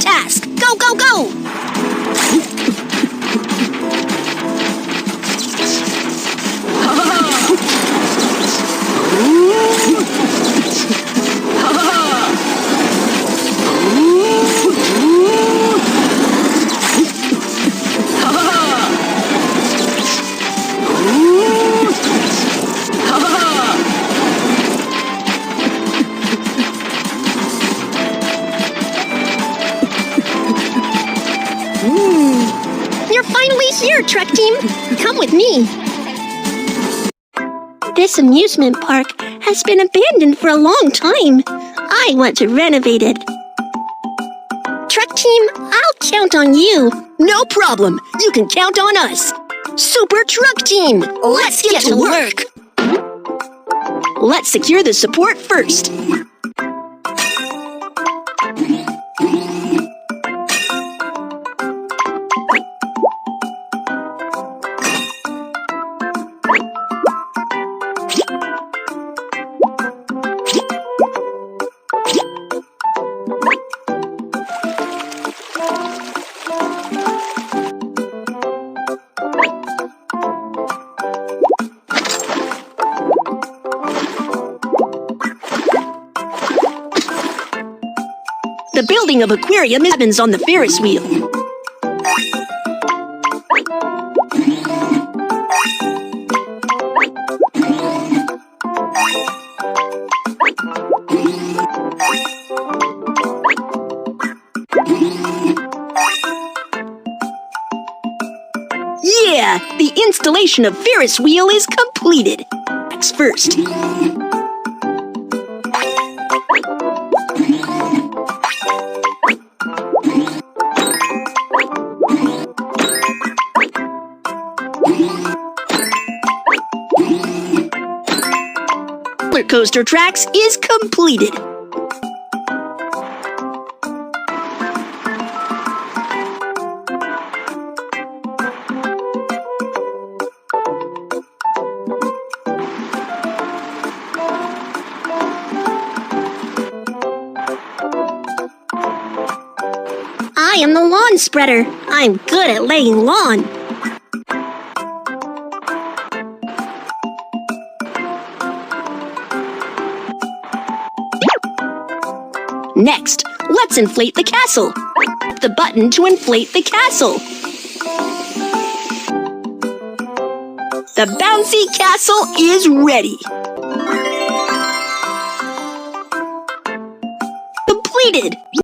task. Go, go, go! You're finally here, Trek Team. Come with me. This amusement park has been abandoned for a long time. I want to renovate it. Trek Team, I'll count on you. No problem. You can count on us. Super Truck Team, let's get to work. Let's secure the support first. The building of aquarium happens on the Ferris wheel. Yeah, the installation of Ferris wheel is completed. Next first. Roller coaster tracks is completed. I am the lawn spreader. I'm good at laying lawn. Next, let's inflate the castle. Tap the button to inflate the castle. The bouncy castle is ready. Completed.